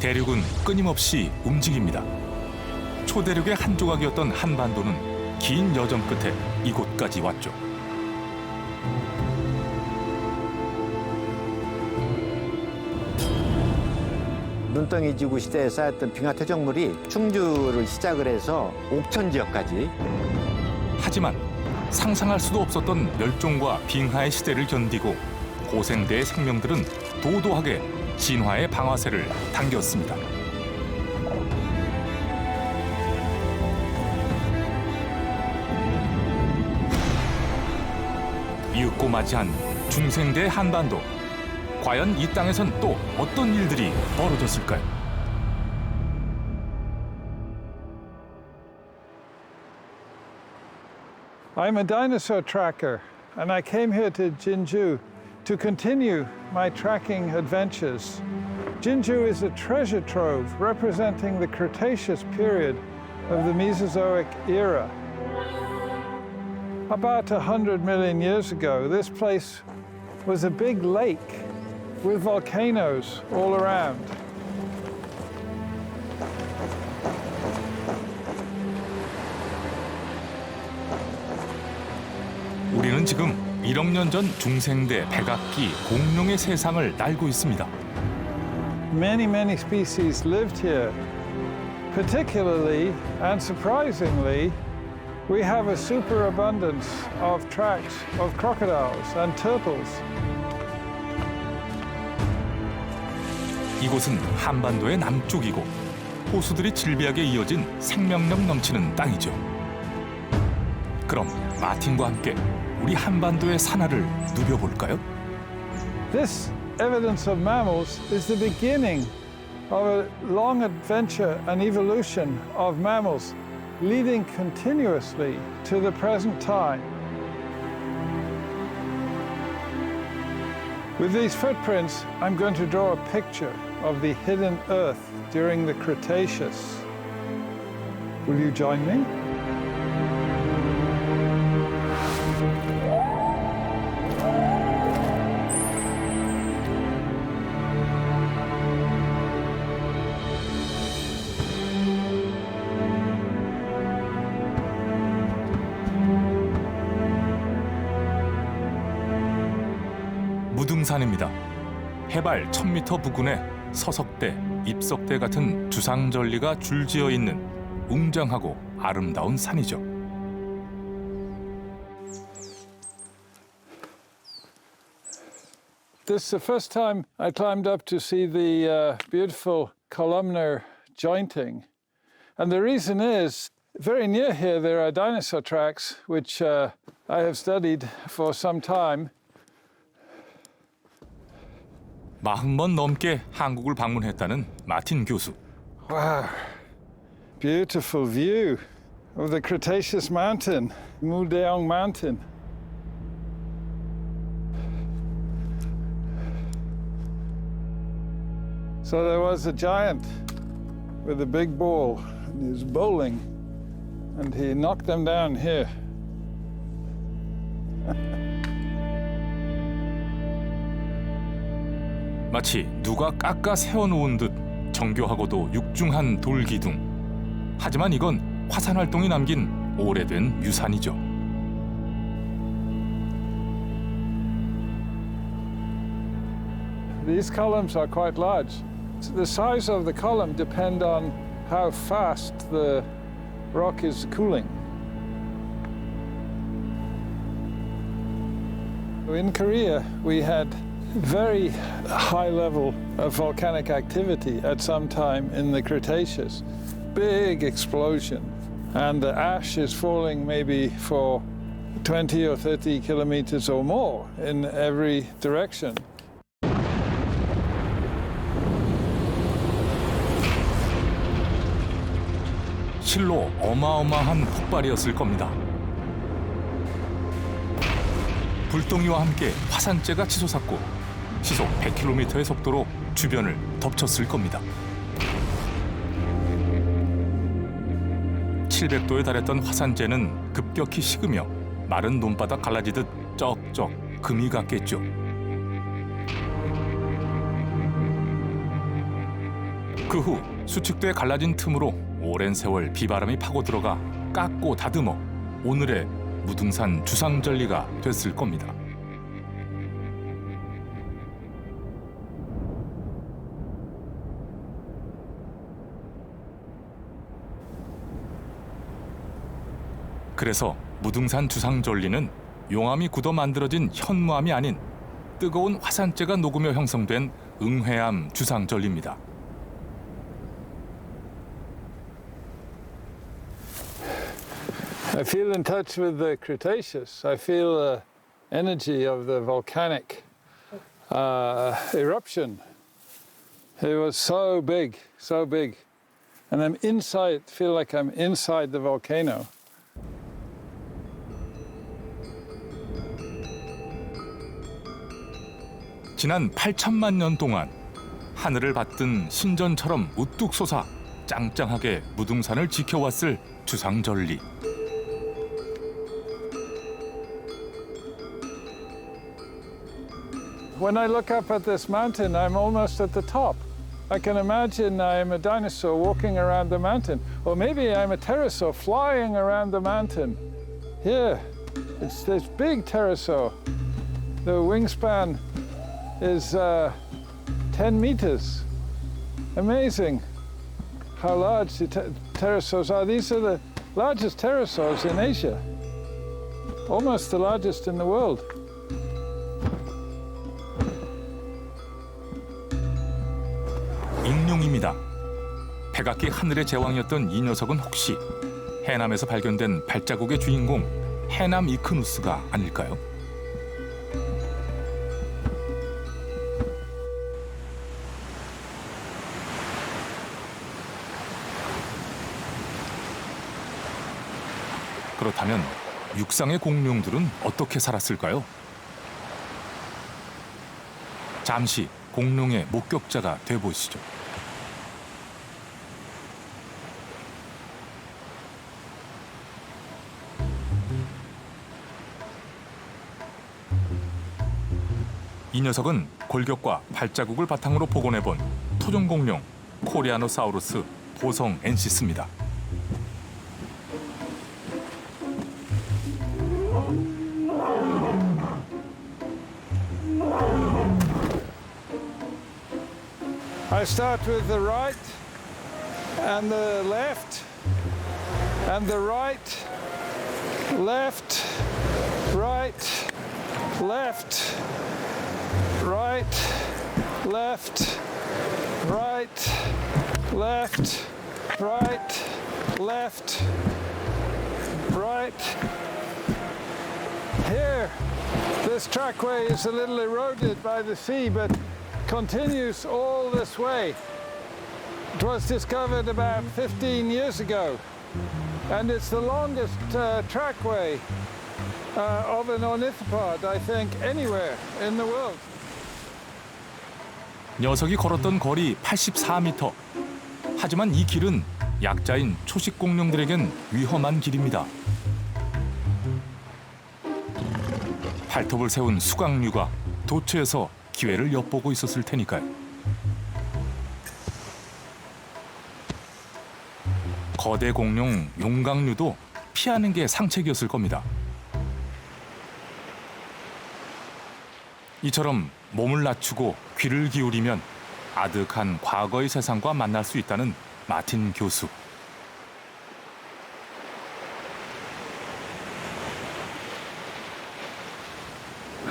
대륙은 끊임없이 움직입니다. 초대륙의 한 조각이었던 한반도는 긴 여정 끝에 이곳까지 왔죠. 눈덩이 지구 시대에 쌓였던 빙하 퇴적물이 충주를 시작을 해서 옥천 지역까지. 하지만 상상할 수도 없었던 멸종과 빙하의 시대를 견디고 고생대의 생명들은 도도하게 진화의 방아쇠를 당겼습니다. 미흡고 맞이한 중생대 한반도. 과연 이 땅에선 또 어떤 일들이 벌어졌을까요? I'm a dinosaur tracker, and I came here to Jinju to continue my tracking adventures. Jinju is a treasure trove representing the Cretaceous period of the Mesozoic era. About 100 million years ago, this place was a big lake with volcanoes all around. 우리는 지금 1억 년 전 중생대 백악기 공룡의 세상을 날고 있습니다. Many species lived here. Particularly and surprisingly, we have a superabundance of tracks of crocodiles and turtles. 이곳은 한반도의 남쪽이고 호수들이 질비하게 이어진 생명력 넘치는 땅이죠. 그럼 마틴과 함께 우리 한반도의 산하를 누벼볼까요? This evidence of mammals is the beginning of a long adventure and evolution of mammals leading continuously to the present time. With these footprints, I'm going to draw a picture of the hidden Earth during the Cretaceous. Will you join me? 무등산입니다. 해발 1000m 부근에 서석대, 입석대 같은 주상절리가 줄지어 있는 웅장하고 아름다운 산이죠. This is the first time I climbed up to see the beautiful columnar jointing. And the reason is, very near here there are dinosaur tracks, which I have studied for some time. 40번 넘게 한국을 방문했다는 마틴 교수. Wow, beautiful view of the Cretaceous mountain, Mudeong Mountain. So there was a giant with a big ball, and he was bowling, and he knocked them down here. 마치 누가 깎아 세워놓은 듯 정교하고도 육중한 돌기둥. 하지만 이건 화산 활동이 남긴 오래된 유산이죠. These columns are quite large. The size of the column depends on how fast the rock is cooling. In Korea, we had very high level of volcanic activity at some time in the Cretaceous. Big explosion. And the ash is falling maybe for 20 or 30 kilometers or more in every direction. 실로 어마어마한 폭발이었을 겁니다. 불덩이와 함께 화산재가 치솟았고 시속 100km의 속도로 주변을 덮쳤을 겁니다. 700도에 달했던 화산재는 급격히 식으며 마른 논바닥 갈라지듯 쩍쩍 금이 갔겠죠. 그 후 수축대에 갈라진 틈으로 오랜 세월 비바람이 파고 들어가 깎고 다듬어 오늘의 무등산 주상절리가 됐을 겁니다. 그래서 무등산 주상절리는 용암이 굳어 만들어진 현무암이 아닌 뜨거운 화산재가 녹으며 형성된 응회암 주상절리입니다. I feel in touch with the Cretaceous. I feel the energy of the volcanic eruption. It was so big, so big. And I'm inside, feel like I'm inside the volcano. 지난 8천만 년 동안 하늘을 받든 신전처럼 우뚝 솟아 짱짱하게 무등산을 지켜왔을 주상절리. When I look up at this mountain, I'm almost at the top. I can imagine I'm a dinosaur walking around the mountain, or maybe I'm a pterosaur flying around the mountain. Here, it's this big pterosaur. The wingspan is 10 meters. Amazing how large the pterosaurs are. These are the largest pterosaurs in Asia, almost the largest in the world. 익룡입니다. 백악기 하늘의 제왕이었던 이 녀석은 혹시 해남에서 발견된 발자국의 주인공 해남 이크누스가 아닐까요? 그렇다면 육상의 공룡들은 어떻게 살았을까요? 잠시 공룡의 목격자가 돼보시죠. 이 녀석은 골격과 발자국을 바탕으로 복원해본 토종공룡 코리아노사우루스 도성 엔시스입니다. I start with the right and the left and the right, left, right, left, right, left, right, left, right, left, right. Here, this trackway is a little eroded by the sea, but continues all this way. It was discovered about 15 years ago, and it's the longest trackway of an ornithopod, I think, anywhere in the world. 녀석이 걸었던 거리 84m. 하지만 이 길은 약자인 초식 공룡들에겐 위험한 길입니다. 발톱을 세운 수강류가 도처에서 기회를 엿보고 있었을 테니까요. 거대 공룡 용각류도 피하는 게 상책이었을 겁니다. 이처럼 몸을 낮추고 귀를 기울이면 아득한 과거의 세상과 만날 수 있다는 마틴 교수.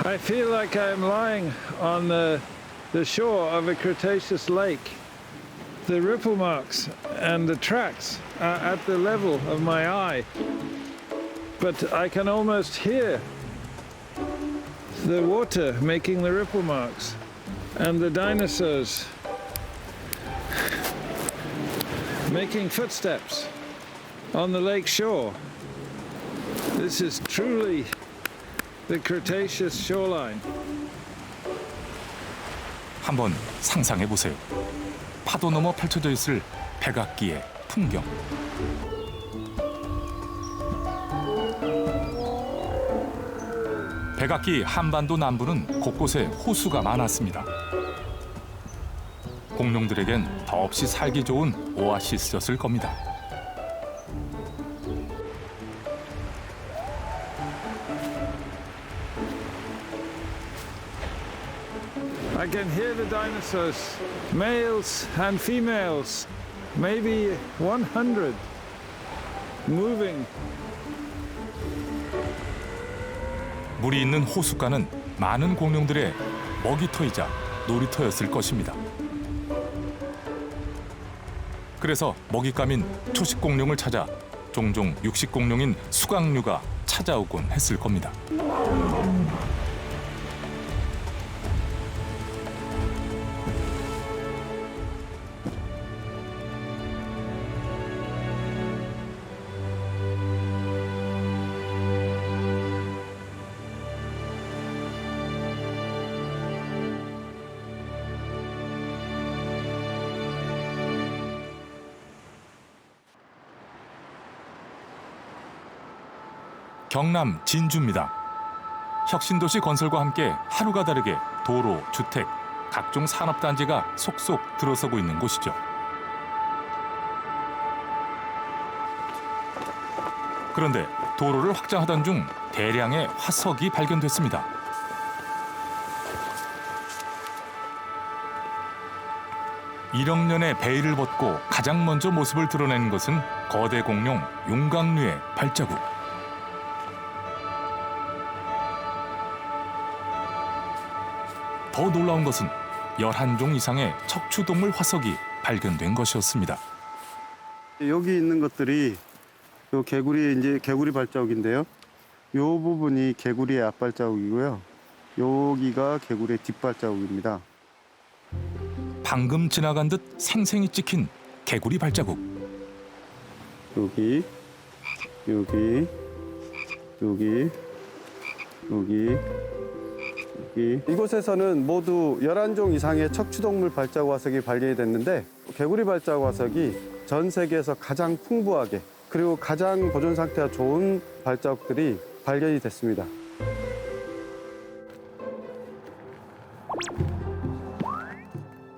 I feel like I'm lying on the shore of a Cretaceous lake. The ripple marks and the tracks are at the level of my eye, but I can almost hear the water making the ripple marks and the dinosaurs making footsteps on the lake shore. This is truly the Cretaceous shoreline. 한번 상상해 보세요. 파도 너머 펼쳐져 있을 백악기의 풍경. 백악기 한반도 남부는 곳곳에 호수가 많았습니다. 공룡들에겐 더없이 살기 좋은 오아시스였을 겁니다. I can hear the dinosaurs, males and females, maybe 100, moving. 물이 있는 호숫가는 많은 공룡들의 먹이터이자 놀이터였을 것입니다. 그래서 먹잇감인 초식 공룡을 찾아 종종 육식 공룡인 수강류가 찾아오곤 했을 겁니다. 경남 진주입니다. 혁신도시 건설과 함께 하루가 다르게 도로, 주택, 각종 산업단지가 속속 들어서고 있는 곳이죠. 그런데 도로를 확장하던 중 대량의 화석이 발견됐습니다. 일억 년의 베일을 벗고 가장 먼저 모습을 드러낸 것은 거대 공룡 용광류의 발자국. 더 놀라운 것은 11종 이상의 척추동물 화석이 발견된 것이었습니다. 여기 있는 것들이 요 개구리 발자국인데요. 요 부분이 개구리의 앞발자국이고요. 여기가 개구리의 뒷발자국입니다. 방금 지나간 듯 생생히 찍힌 개구리 발자국. 여기, 이곳에서는 모두 11종 이상의 척추동물 발자국 화석이 발견이 됐는데 개구리 발자국 화석이 전 세계에서 가장 풍부하게 그리고 가장 보존 상태가 좋은 발자국들이 발견이 됐습니다.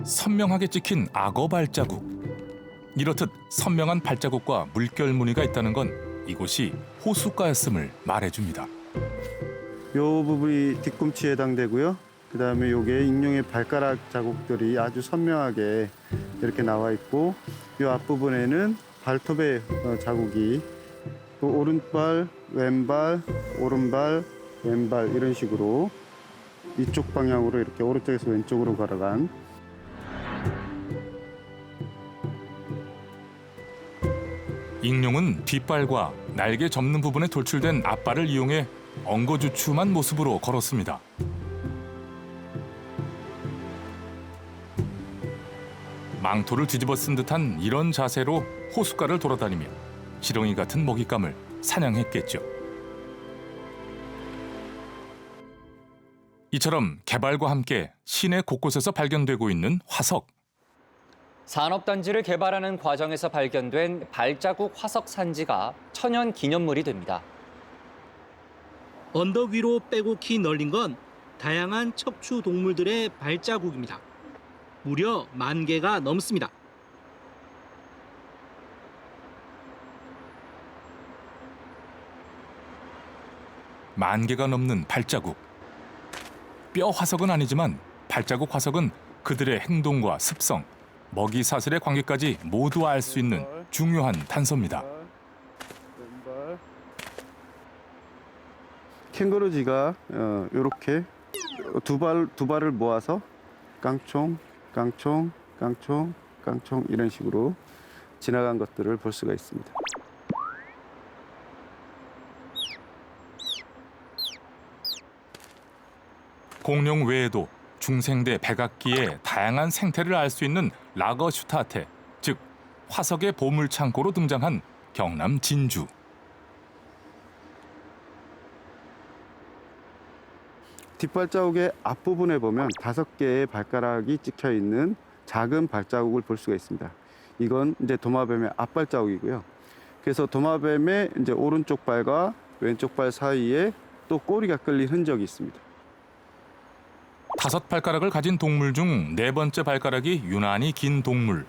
선명하게 찍힌 악어 발자국. 이렇듯 선명한 발자국과 물결 무늬가 있다는 건 이곳이 호숫가였음을 말해줍니다. 요 부분이 뒤꿈치에 해당되고요. 그다음에 요게 익룡의 발가락 자국들이 아주 선명하게 이렇게 나와 있고 요 앞부분에는 발톱의 자국이 또 오른발, 왼발, 오른발, 왼발 이런 식으로 이쪽 방향으로 이렇게 오른쪽에서 왼쪽으로 걸어간 익룡은 뒷발과 날개 접는 부분에 돌출된 앞발을 이용해 엉거주춤한 모습으로 걸었습니다. 망토를 뒤집어 쓴 듯한 이런 자세로 호숫가를 돌아다니며 지렁이 같은 먹잇감을 사냥했겠죠. 이처럼 개발과 함께 시내 곳곳에서 발견되고 있는 화석. 산업단지를 개발하는 과정에서 발견된 발자국 화석 산지가 천연 기념물이 됩니다. 언덕 위로 빼곡히 널린 건 다양한 척추 동물들의 발자국입니다. 무려 10,000개가 넘습니다. 만 개가 넘는 발자국. 뼈 화석은 아니지만 발자국 화석은 그들의 행동과 습성, 먹이 사슬의 관계까지 모두 알 수 있는 중요한 단서입니다. 왼발. 캥거루쥐가 이렇게 두 발을 모아서 깡총, 깡총, 깡총, 깡총 이런 식으로 지나간 것들을 볼 수가 있습니다. 공룡 외에도 중생대 백악기의 다양한 생태를 알 수 있는 라거슈타테, 즉 화석의 보물창고로 등장한 경남 진주. 뒷발자국의 앞부분에 보면 5개의 발가락이 찍혀 있는 작은 발자국을 볼 수가 있습니다. 이건 이제 도마뱀의 앞발자국이고요. 그래서 도마뱀의 이제 오른쪽 발과 왼쪽 발 사이에 또 꼬리가 끌린 흔적이 있습니다. 5 발가락을 가진 동물 중 4번째 발가락이 유난히 긴 동물.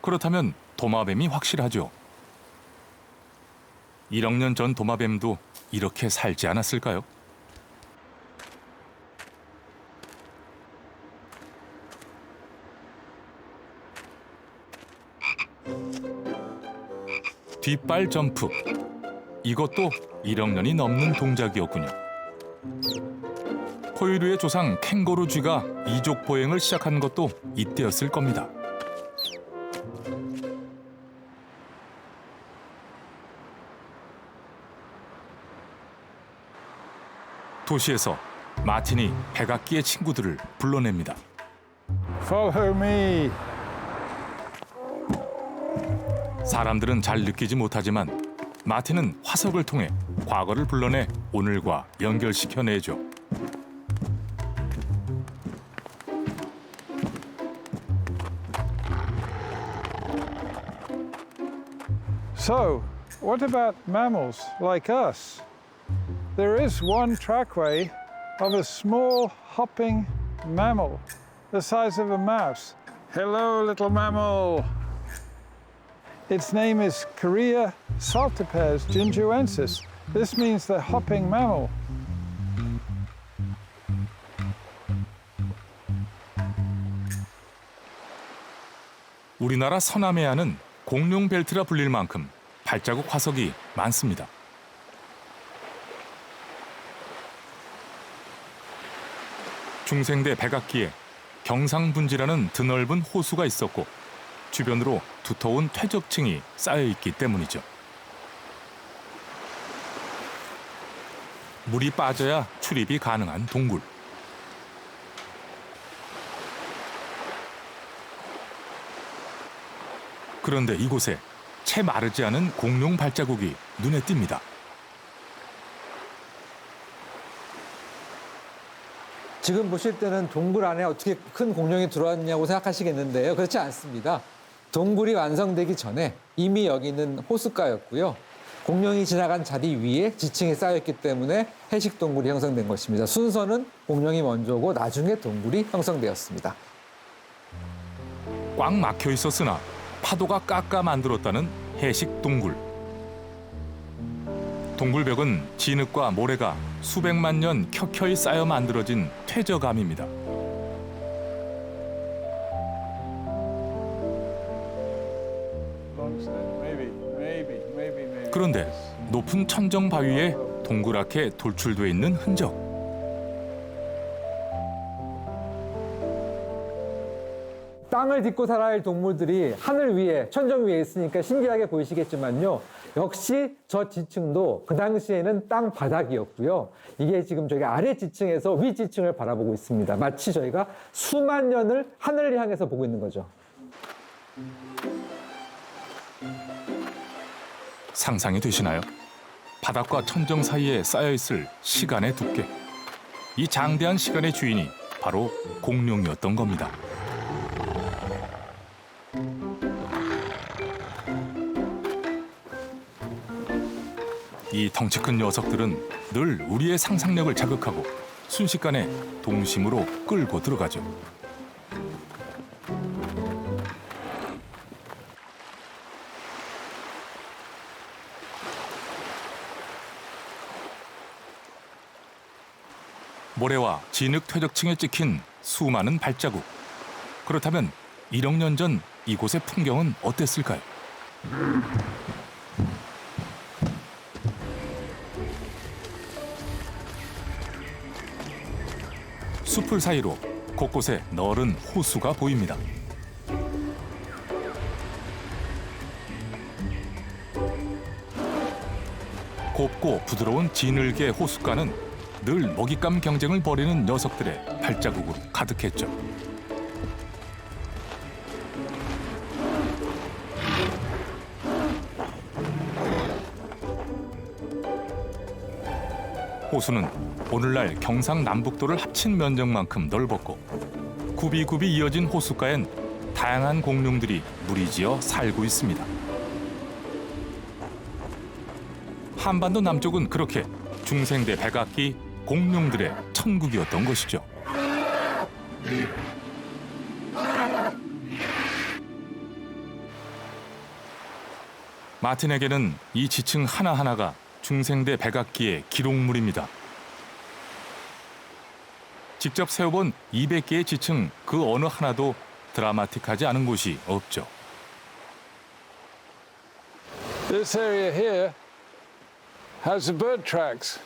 그렇다면 도마뱀이 확실하죠. 1억 년 전 도마뱀도 이렇게 살지 않았을까요? 뒷발 점프. 이것도 1억 년이 넘는 동작이었군요. 포유류의 조상 캥거루 쥐가 이족 보행을 시작한 것도 이때였을 겁니다. 도시에서 마틴이 백악기의 친구들을 불러냅니다. Follow me. 사람들은 잘 느끼지 못하지만 마틴은 화석을 통해 과거를 불러내 오늘과 연결시켜내죠. So, what about mammals like us? There is one trackway of a small hopping mammal, the size of a mouse. Hello, little mammal. Its name is Korea Saltipes ginjuensis. This means the hopping mammal. 우리나라 서남해안은 공룡 벨트라 불릴 만큼 발자국 화석이 많습니다. 중생대 백악기에 경상분지라는 드넓은 호수가 있었고 주변으로 두터운 퇴적층이 쌓여있기 때문이죠. 물이 빠져야 출입이 가능한 동굴. 그런데 이곳에 채 마르지 않은 공룡 발자국이 눈에 띕니다. 지금 보실 때는 동굴 안에 어떻게 큰 공룡이 들어왔냐고 생각하시겠는데요. 그렇지 않습니다. 동굴이 완성되기 전에 이미 여기는 호숫가였고요. 공룡이 지나간 자리 위에 지층이 쌓였기 때문에 해식 동굴이 형성된 것입니다. 순서는 공룡이 먼저고 나중에 동굴이 형성되었습니다. 꽉 막혀 있었으나 파도가 깎아 만들었다는 해식 동굴. 동굴벽은 진흙과 모래가 수백만 년 켜켜이 쌓여 만들어진 퇴적암입니다. 그런데 높은 천정 바위에 동그랗게 돌출돼 있는 흔적. 땅을 딛고 살아야 할 동물들이 하늘 위에, 천정 위에 있으니까 신기하게 보이시겠지만요. 역시 저 지층도 그 당시에는 땅 바닥이었고요. 이게 지금 저희가 아래 지층에서 위 지층을 바라보고 있습니다. 마치 저희가 수만 년을 하늘을 향해서 보고 있는 거죠. 상상이 되시나요? 바닥과 천정 사이에 쌓여있을 시간의 두께. 이 장대한 시간의 주인이 바로 공룡이었던 겁니다. 이 덩치 큰 녀석들은 늘 우리의 상상력을 자극하고 순식간에 동심으로 끌고 들어가죠. 모래와 진흙 퇴적층에 찍힌 수많은 발자국. 그렇다면 1억 년 전 이곳의 풍경은 어땠을까요? 숲을 사이로 곳곳에 너른 호수가 보입니다. 곱고 부드러운 진흙의 호숫가는 늘 먹잇감 경쟁을 벌이는 녀석들의 발자국으로 가득했죠. 호수는 오늘날 경상남북도를 합친 면적만큼 넓었고 굽이굽이 이어진 호숫가엔 다양한 공룡들이 무리지어 살고 있습니다. 한반도 남쪽은 그렇게 중생대 백악기 공룡들의 천국이었던 것이죠. 마틴에게는 이 지층 하나하나가 중생대 백악기의 기록물입니다. 직접 세워본 200개의 지층 그 어느 하나도 드라마틱하지 않은 곳이 없죠. This area here has the bird tracks.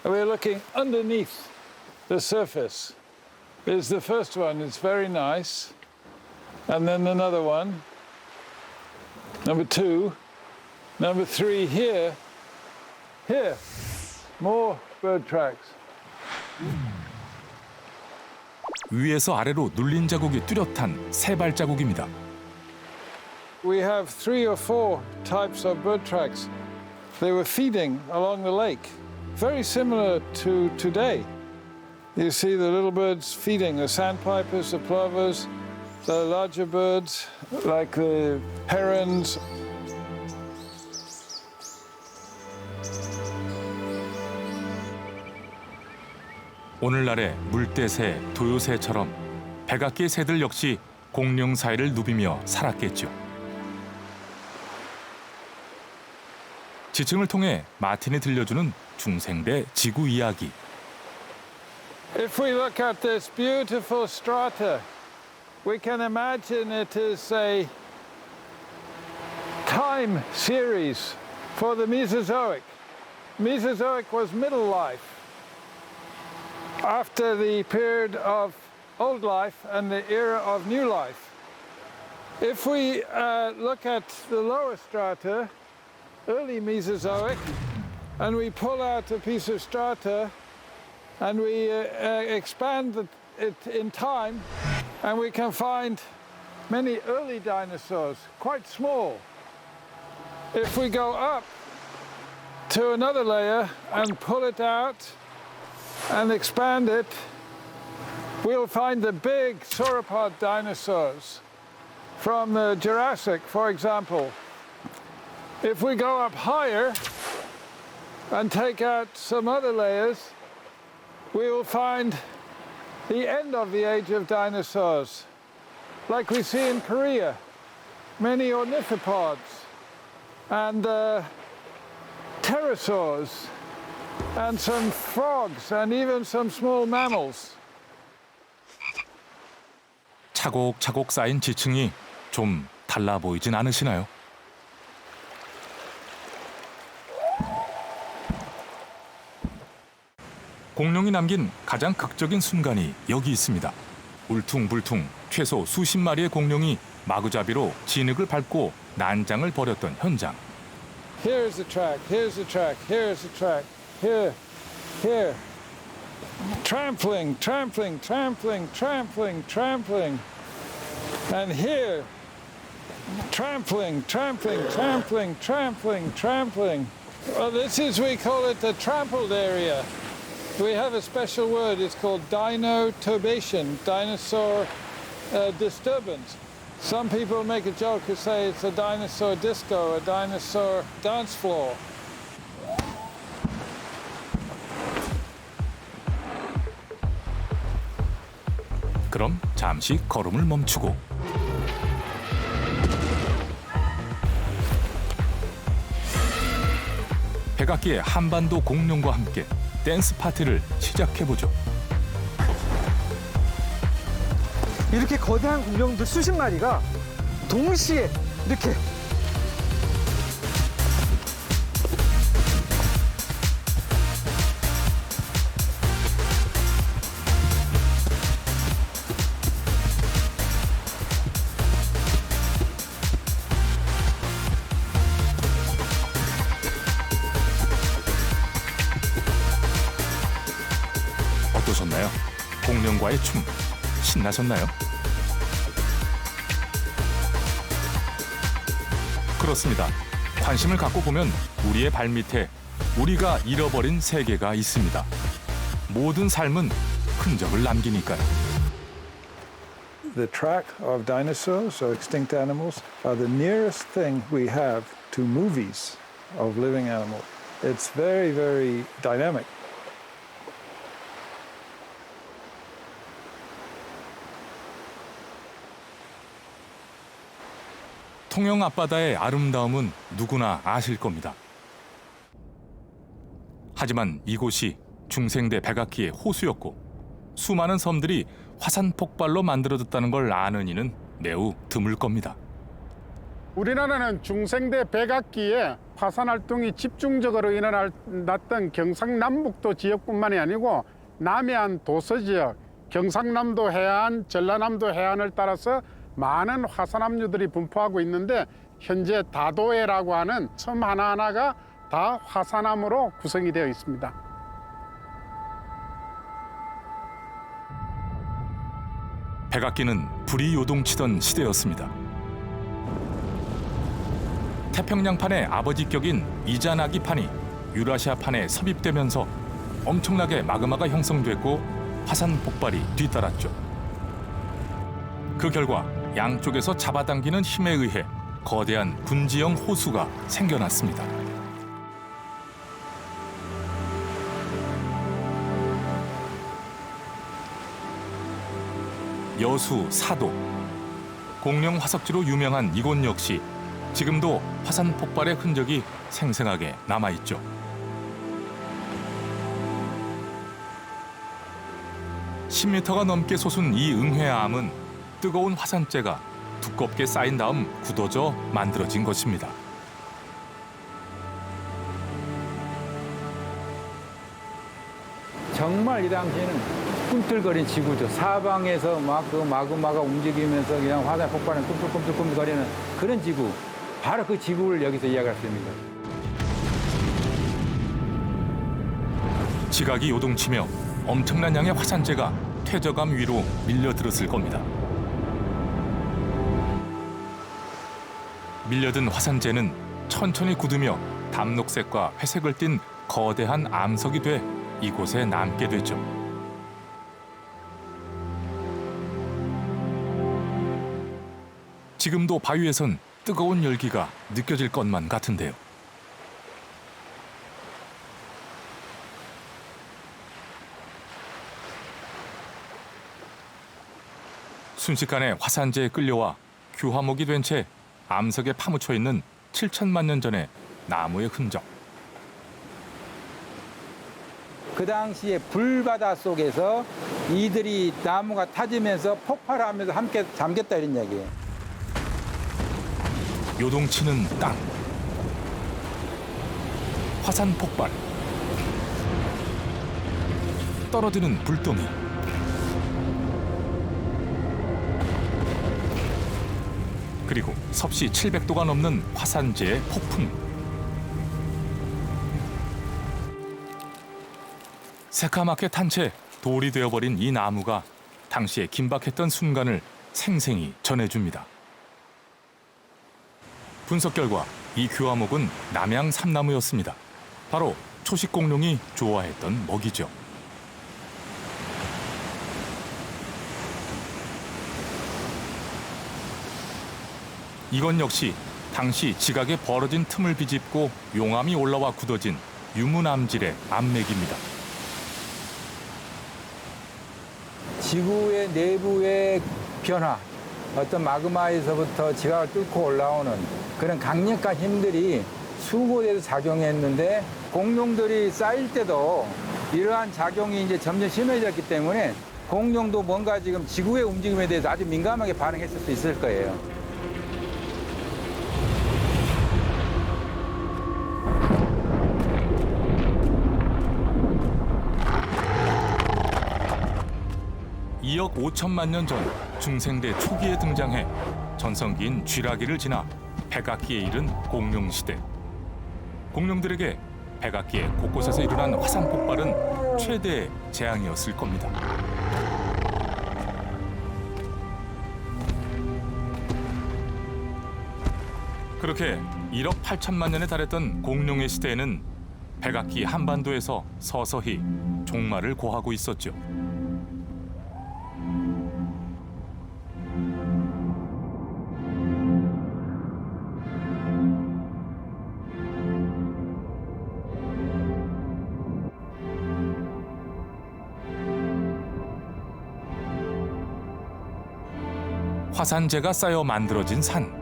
We're looking underneath the surface. There's the first one, it's very nice. And then another one. Number 2. Number 3 here. Here. More bird tracks. 위에서 아래로 눌린 자국이 뚜렷한 새 발자국입니다. We have 3 or 4 types of bird tracks. They were feeding along the lake, very similar to today. You see the little birds feeding, the sandpipers, the plovers, the larger birds like the herons. 오늘날의 물대새, 도요새처럼 백악기의 새들 역시 공룡 사이를 누비며 살았겠죠. 지층을 통해 마틴이 들려주는 중생대 지구 이야기. If we look at this beautiful strata, we can imagine it is a time series for the Mesozoic. Mesozoic was middle life. After the period of old life and the era of new life. If we look at the lower strata, early Mesozoic, and we pull out a piece of strata and we expand it in time, and we can find many early dinosaurs, quite small. If we go up to another layer and pull it out and expand it, we'll find the big sauropod dinosaurs from the Jurassic, for example. If we go up higher and take out some other layers, we will find the end of the age of dinosaurs, like we see in Korea, many ornithopods and pterosaurs and some frogs and even some small mammals. 차곡차곡 쌓인 지층이 좀 달라 보이진 않으시나요? 공룡이 남긴 가장 극적인 순간이 여기 있습니다. 울퉁불퉁 최소 수십 마리의 공룡이 마구잡이로 진흙을 밟고 난장을 벌였던 현장. Here's the track, here's the track, here's the track, here, here. Trampling, trampling, trampling, trampling, trampling. And here, trampling, trampling, trampling, trampling, trampling. Well, this is, we call it the trampled area. We have a special word, it's called dinotobation, dinosaur disturbance. Some people make a joke and say it's a dinosaur disco, a dinosaur dance floor. 그럼 잠시 걸음을 멈추고 백악기의 한반도 공룡과 함께 댄스 파티를 시작해보죠. 이렇게 거대한 공룡들 수십 마리가 동시에 이렇게 어떠셨나요? 공룡과의 춤 신나셨나요? 그렇습니다. 관심을 갖고 보면 우리의 발밑에 우리가 잃어버린 세계가 있습니다. 모든 삶은 흔적을 남기니까요. The track of dinosaurs or extinct animals are the nearest thing we have to movies of living animals. It's very, very dynamic. 통영 앞바다의 아름다움은 누구나 아실 겁니다. 하지만 이곳이 중생대 백악기의 호수였고 수많은 섬들이 화산 폭발로 만들어졌다는 걸 아는 이는 매우 드물 겁니다. 우리나라는 중생대 백악기에 화산 활동이 집중적으로 일어났던 경상남북도 지역뿐만이 아니고 남해안 도서 지역, 경상남도 해안, 전라남도 해안을 따라서 많은 화산 압류들이 분포하고 있는데 현재 다도해라고 하는 섬 하나하나가 다 화산암으로 구성이 되어 있습니다. 백악기는 불이 요동치던 시대였습니다. 태평양판의 아버지격인 이자나기판이 유라시아판에 섭입되면서 엄청나게 마그마가 형성됐고 화산 폭발이 뒤따랐죠. 그 결과 양쪽에서 잡아당기는 힘에 의해 거대한 군지형 호수가 생겨났습니다. 여수, 사도, 공룡 화석지로 유명한 이곳 역시 지금도 화산 폭발의 흔적이 생생하게 남아있죠. (10m가) 넘게 솟은 이 응회암은 뜨거운 화산재가 두껍게 쌓인 다음 굳어져 만들어진 것입니다. 정말 이 당시에는 꿈틀거린 지구죠. 사방에서 막 그 마그마가 움직이면서 그냥 화산 폭발은 꿈틀꿈틀거리는 그런 지구. 바로 그 지구를 여기서 이야기할 수 있습니다. 지각이 요동치며 엄청난 양의 화산재가 퇴저감 위로 밀려들었을 겁니다. 밀려든 화산재는 천천히 굳으며 담록색과 회색을 띤 거대한 암석이 돼 이곳에 남게 되죠. 지금도 바위에선 뜨거운 열기가 느껴질 것만 같은데요. 순식간에 화산재에 끌려와 규화목이 된 채 암석에 파묻혀 있는 7천만 년 전의 나무의 흔적. 그 당시에 불바다 속에서 이들이 나무가 타지면서 폭발하면서 함께 잠겼다 이런 이야기예요. 요동치는 땅, 화산 폭발, 떨어지는 불덩이, 그리고 섭씨 700도가 넘는 화산재의 폭풍. 새카맣게 탄 채 돌이 되어버린 이 나무가 당시에 긴박했던 순간을 생생히 전해줍니다. 분석 결과 이 규화목은 남양 삼나무였습니다. 바로 초식공룡이 좋아했던 먹이죠. 이건 역시 당시 지각에 벌어진 틈을 비집고 용암이 올라와 굳어진 유문암질의 암맥입니다. 지구의 내부의 변화, 어떤 마그마에서부터 지각을 뚫고 올라오는 그런 강력한 힘들이 수고대에서 작용했는데 공룡들이 쌓일 때도 이러한 작용이 이제 점점 심해졌기 때문에 공룡도 뭔가 지금 지구의 움직임에 대해서 아주 민감하게 반응했을 수 있을 거예요. (2억 5천만 년) 전 중생대 초기에 등장해 전성기인 쥐라기를 지나 백악기에 이른 공룡시대. 공룡들에게 백악기의 곳곳에서 일어난 화산 폭발은 최대의 재앙이었을 겁니다. 그렇게 1억 8천만 년에 달했던 공룡의 시대에는 백악기 한반도에서 서서히 종말을 고하고 있었죠. 화산재가 쌓여 만들어진 산.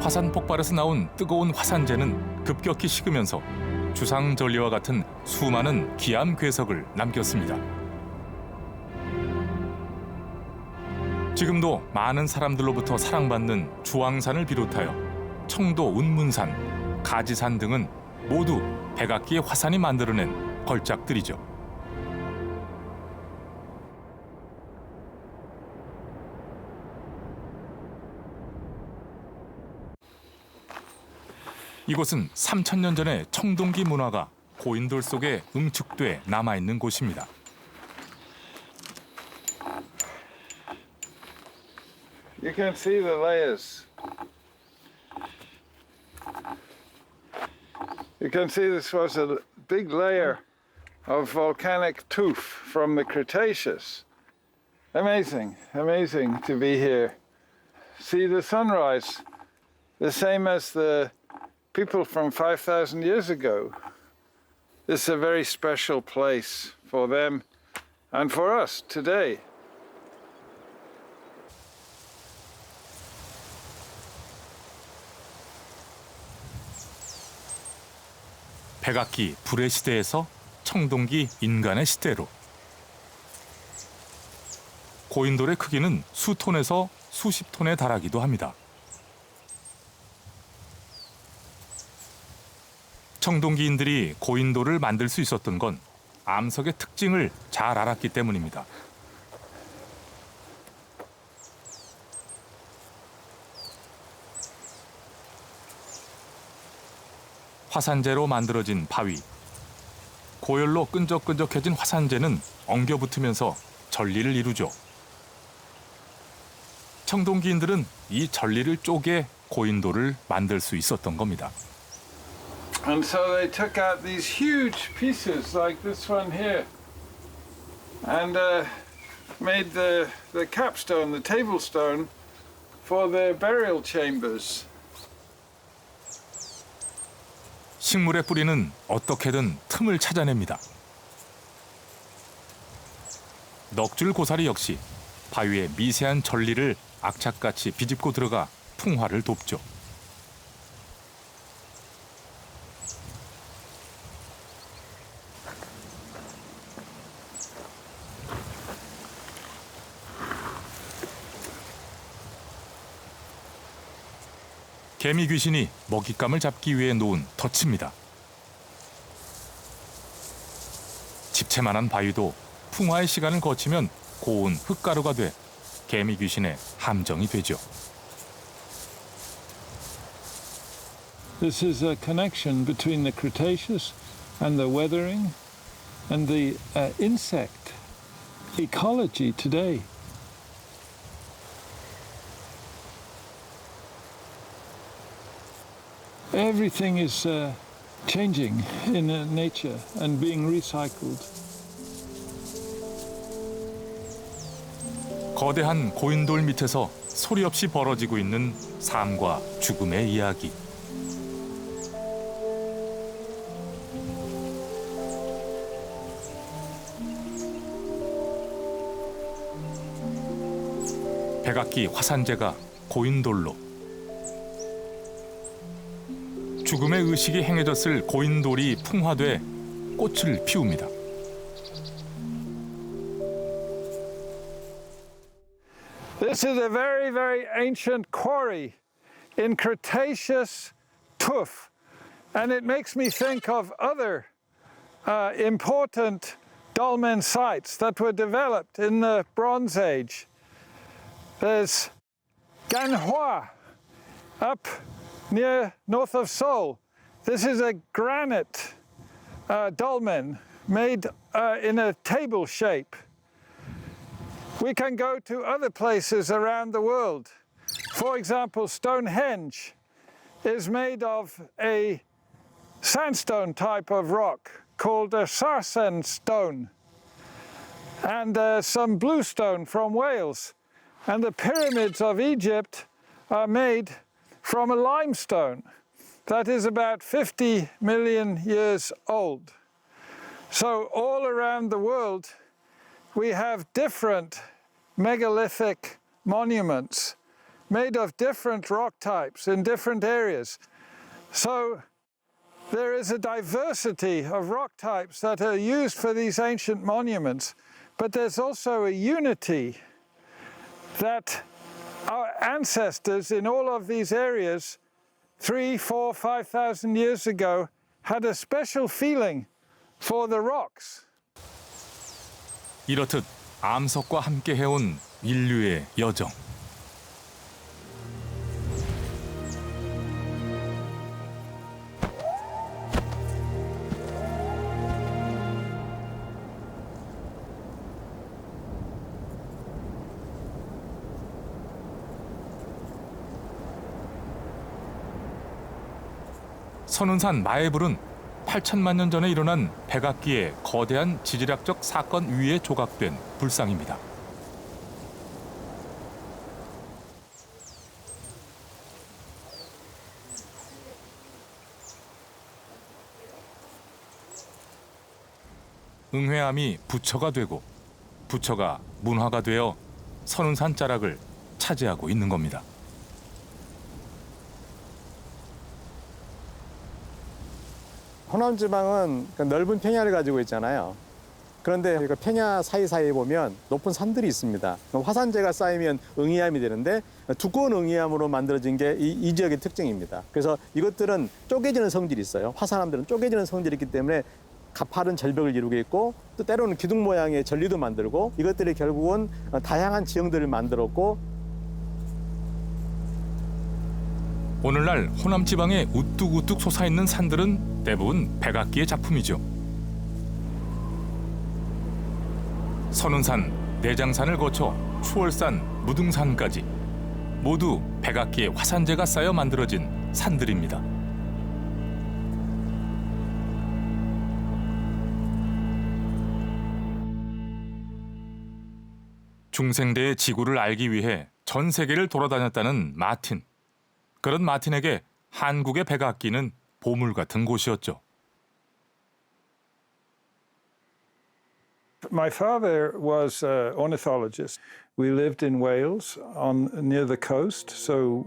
화산 폭발에서 나온 뜨거운 화산재는 급격히 식으면서 주상 전리와 같은 수많은 기암 괴석을 남겼습니다. 지금도 많은 사람들로부터 사랑받는 주황산을 비롯하여 청도 운문산, 가지산 등은 모두 백악기의 화산이 만들어낸 걸작들이죠. 이곳은 3000년 전의 청동기 문화가 고인돌 속에 응축돼 남아있는 곳입니다. You can see the layers. You can see this was a big layer of volcanic tuff from the Cretaceous. Amazing, amazing to be here. See the sunrise, the same as the people from 5,000 years ago. This is a very special place for them and for us today. 백악기 불의 시대에서 청동기 인간의 시대로. 고인돌의 크기는 수톤에서 수십 톤에 달하기도 합니다. 청동기인들이 고인돌을 만들 수 있었던 건 암석의 특징을 잘 알았기 때문입니다. 화산재로 만들어진 바위. 고열로 끈적끈적해진 화산재는 엉겨붙으면서 전리를 이루죠. 청동기인들은 이 전리를 쪼개 고인돌을 만들 수 있었던 겁니다. And so they took out these huge pieces like this one here and made the capstone, the table stone, for their burial chambers. 식물의 뿌리는 어떻게든 틈을 찾아냅니다. 넉줄 고사리 역시 바위의 미세한 전리를 악착같이 비집고 들어가 풍화를 돕죠. 개미 귀신이 먹잇감을 잡기 위해 놓은 덫입니다. 집채만한 바위도 풍화의 시간을 거치면 고운 흙가루가 돼 개미 귀신의 함정이 되죠. This is a connection between the Cretaceous and the weathering and the insect ecology today. Everything is changing in nature and being recycled. 거대한 고인돌 밑에서 소리 없이 벌어지고 있는 삶과 죽음의 이야기. 백악기 화산재가 고인돌로. 죽음의 의식이 행해졌을 고인돌이 풍화돼 꽃을 피웁니다. This is a very, very ancient quarry in Cretaceous tuff, and it makes me think of other important dolmen sites that were developed in the Bronze Age. There's Ganhua up near north of Seoul. This is a granite dolmen made in a table shape. We can go to other places around the world. For example, Stonehenge is made of a sandstone type of rock called a sarsen stone, and some bluestone from Wales. And the pyramids of Egypt are made from a limestone that is about 50 million years old. So all around the world, we have different megalithic monuments made of different rock types in different areas. So there is a diversity of rock types that are used for these ancient monuments, but there's also a unity that our ancestors in all of these areas 3, 4, 5,000 years ago had a special feeling for the rocks. 이렇듯 암석과 함께 해온 인류의 여정. 선운산 마애불은 8천만 년 전에 일어난 백악기의 거대한 지질학적 사건 위에 조각된 불상입니다. 응회암이 부처가 되고 부처가 문화가 되어 선운산 자락을 차지하고 있는 겁니다. 호남 지방은 넓은 평야를 가지고 있잖아요. 그런데 그 평야 사이사이에 보면 높은 산들이 있습니다. 화산재가 쌓이면 응이암이 되는데 두꺼운 응이암으로 만들어진 게 이 지역의 특징입니다. 그래서 이것들은 쪼개지는 성질이 있어요. 화산암들은 쪼개지는 성질이 있기 때문에 가파른 절벽을 이루고 있고 또 때로는 기둥 모양의 전리도 만들고 이것들이 결국은 다양한 지형들을 만들었고 오늘날 호남 지방에 우뚝우뚝 솟아있는 산들은 대부분 백악기의 작품이죠. 선운산, 내장산을 거쳐 추월산, 무등산까지 모두 백악기의 화산재가 쌓여 만들어진 산들입니다. 중생대의 지구를 알기 위해 전 세계를 돌아다녔다는 마틴. 그런 마틴에게 한국의 백악기는 보물 같은 곳이었죠. My father was an ornithologist. We lived in Wales near the coast, so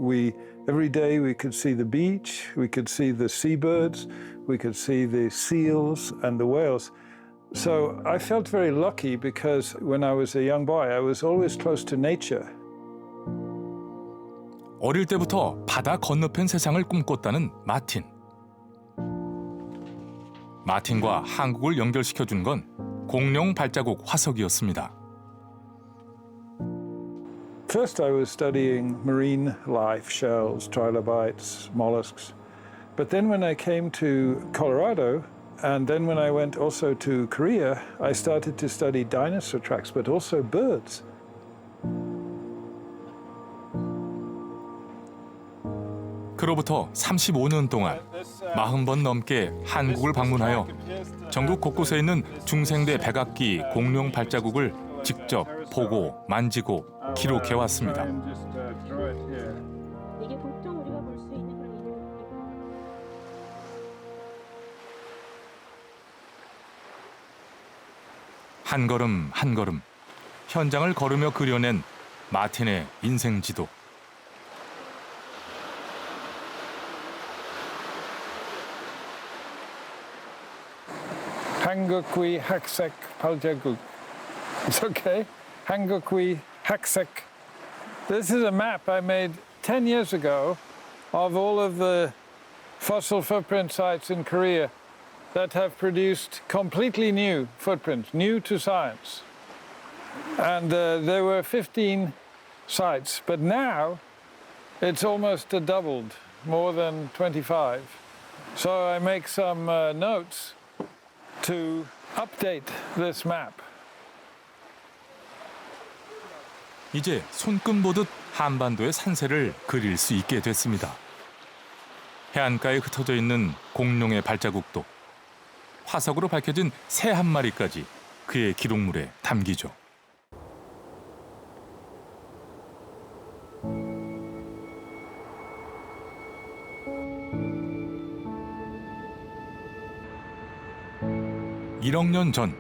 every day we could see the beach, we could see the seabirds, we could see the seals and the whales. So I felt very lucky because when I was a young boy, I was always close to nature. 어릴 때부터 바다 건너편 세상을 꿈꿨다는 마틴. 마틴과 한국을 연결시켜준 건 공룡 발자국 화석이었습니다. First I was studying marine life, shells, trilobites, mollusks. But then when I came to Colorado, and then when I went also to Korea, I started to study dinosaur tracks, but also birds. 그로부터 35년 동안 40번 넘게 한국을 방문하여 전국 곳곳에 있는 중생대 백악기 공룡 발자국을 직접 보고 만지고 기록해왔습니다. 이게 보통 우리가 볼 수 있는 그런 한 걸음 한 걸음 현장을 걸으며 그려낸 마틴의 인생 지도. Hangukwi Haksek Paljaguk. It's okay. Hangukwi Haksek. This is a map I made 10 years ago of all of the fossil footprint sites in Korea that have produced completely new footprints, new to science. And there were 15 sites, but now it's almost doubled, more than 25. So I make some notes to update this map. 이제 손금 보듯 한반도의 산세를 그릴 수 있게 됐습니다. 해안가에 흩어져 있는 공룡의 발자국도 화석으로 밝혀진 새 한 마리까지 그의 기록물에 담기죠. (1억 년) 전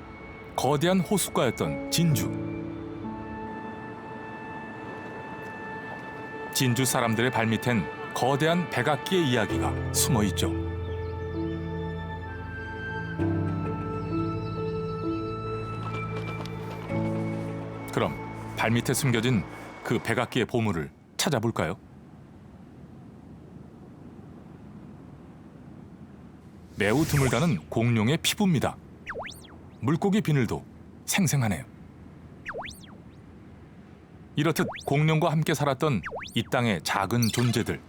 거대한 호숫가였던 진주. 진주 사람들의 발밑엔 거대한 백악기의 이야기가 숨어 있죠. 그럼 발밑에 숨겨진 그 백악기의 보물을 찾아볼까요? 매우 드물다는 공룡의 피부입니다. 물고기 비늘도 생생하네요. 이렇듯 공룡과 함께 살았던 이 땅의 작은 존재들.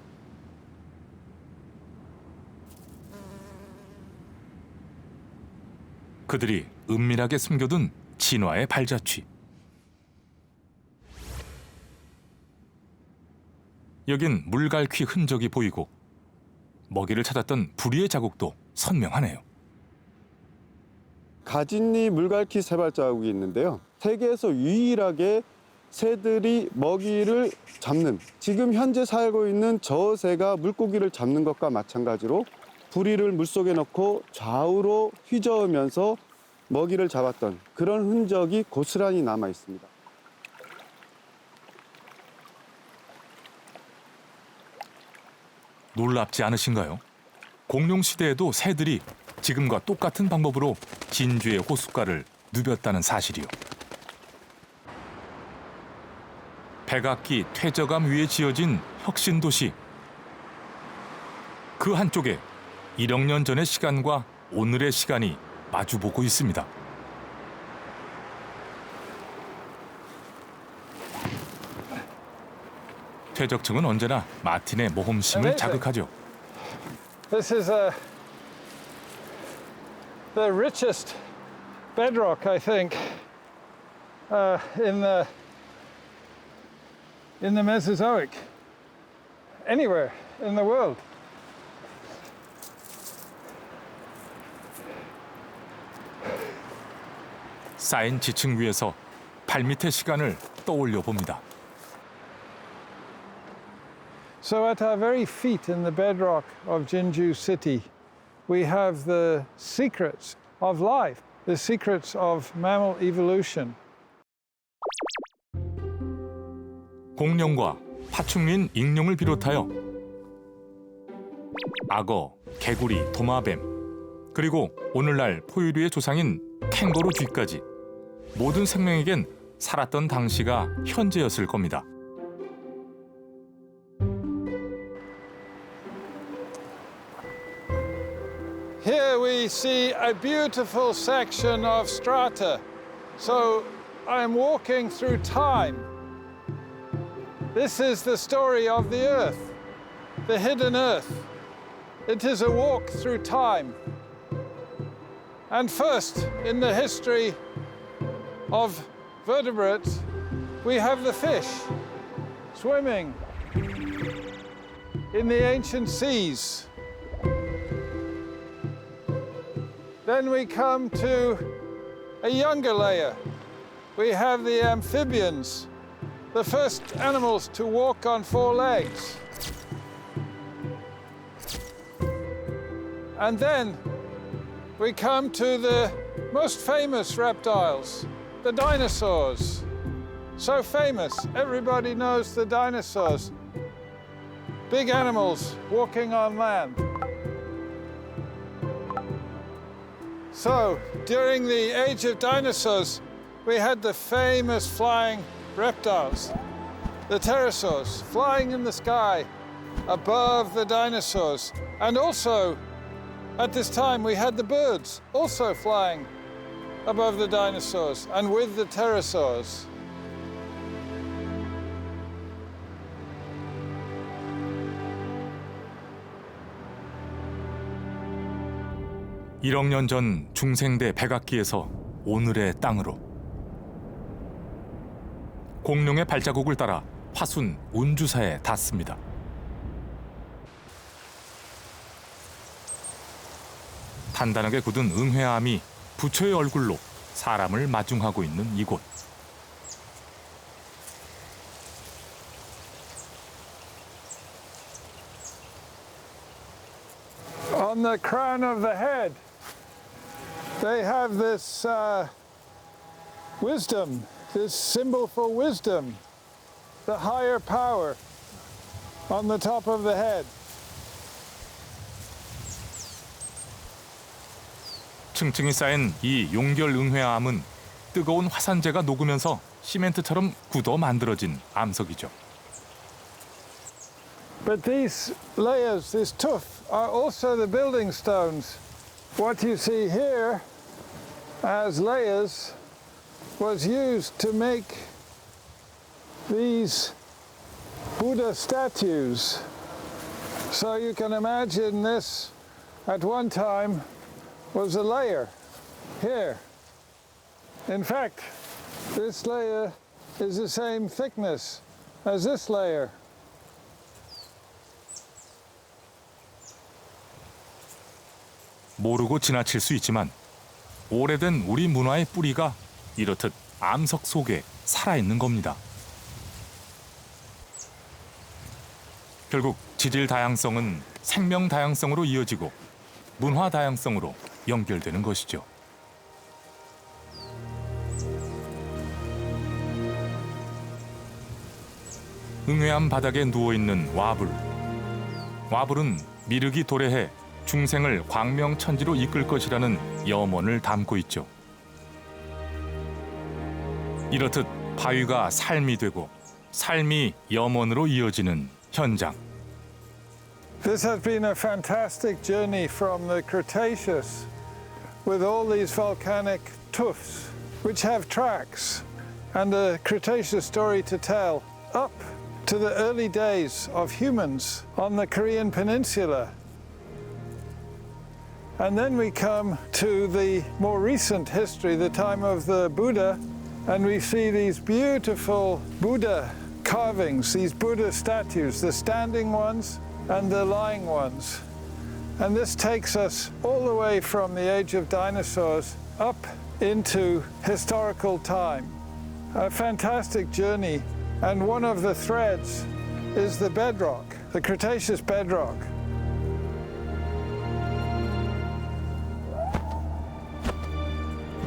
그들이 은밀하게 숨겨둔 진화의 발자취. 여긴 물갈퀴 흔적이 보이고 먹이를 찾았던 부리의 자국도 선명하네요. 가진리 물갈퀴 세 발자국이 있는데요. 세계에서 유일하게 새들이 먹이를 잡는, 지금 현재 살고 있는 저 새가 물고기를 잡는 것과 마찬가지로 부리를 물속에 넣고 좌우로 휘저으면서 먹이를 잡았던 그런 흔적이 고스란히 남아 있습니다. 놀랍지 않으신가요? 공룡 시대에도 새들이 지금과 똑같은 방법으로 진주의 호숫가를 누볐다는 사실이요. 백악기 퇴저감 위에 지어진 혁신도시. 그 한쪽에 1억 년 전의 시간과 오늘의 시간이 마주보고 있습니다. 퇴적층은 언제나 마틴의 모험심을 자극하죠. This is the richest bedrock, I think, in the Mesozoic, anywhere in the world. 쌓인 지층 위에서 발밑의 시간을 떠올려 봅니다. So at our very feet in the bedrock of Jinju City, we have the secrets of life, the secrets of mammal evolution. 공룡과 파충류인 익룡을 비롯하여 악어, 개구리, 도마뱀, 그리고 오늘날 포유류의 조상인 캥거루 쥐까지 모든 생명에겐 살았던 당시가 현재였을 겁니다. Here we see a beautiful section of strata. So I'm walking through time. This is the story of the Earth, the hidden Earth. It is a walk through time. And first, in the history of vertebrates, we have the fish swimming in the ancient seas. Then we come to a younger layer. We have the amphibians, the first animals to walk on four legs. And then we come to the most famous reptiles, the dinosaurs. So famous, everybody knows the dinosaurs. Big animals walking on land. So, during the age of dinosaurs, we had the famous flying reptiles, the pterosaurs, flying in the sky above the dinosaurs. And also, at this time, we had the birds also flying above the dinosaurs and with the pterosaurs. (1억 년) 전 중생대 백악기에서 오늘의 땅으로 공룡의 발자국을 따라 화순 운주사에 닿습니다. 단단하게 굳은 응회암이 부처의 얼굴로 사람을 마중하고 있는 이곳. On the crown of the head, they have this wisdom, this symbol for wisdom, the higher power. on the top of the head. 층층이 쌓인 이 용결응회암은 뜨거운 화산재가 녹으면서 시멘트처럼 굳어 만들어진 암석이죠. But these layers, this tuff, are also the building stones. What you see here as layers was used to make these Buddha statues. So you can imagine this at one time was a layer here. In fact, this layer is the same thickness as this layer. 모르고 지나칠 수 있지만 오래된 우리 문화의 뿌리가 이렇듯 암석 속에 살아있는 겁니다. 결국 지질 다양성은 생명 다양성으로 이어지고 문화 다양성으로 연결되는 것이죠. 응회암 바닥에 누워있는 와불. 와불은 미륵이 도래해 중생을 광명천지로 이끌 것이라는 염원을 담고 있죠. 이렇듯 바위가 삶이 되고 삶이 염원으로 이어지는 현장. This has been a fantastic journey from the Cretaceous with all these volcanic tuffs which have tracks and a Cretaceous story to tell up to the early days of humans on the Korean Peninsula. And then we come to the more recent history, the time of the Buddha, and we see these beautiful Buddha carvings, these Buddha statues, the standing ones and the lying ones. And this takes us all the way from the age of dinosaurs up into historical time. A fantastic journey, and one of the threads is the bedrock, the Cretaceous bedrock.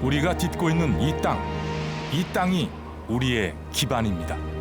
우리가 딛고 있는 이 땅이 우리의 기반입니다.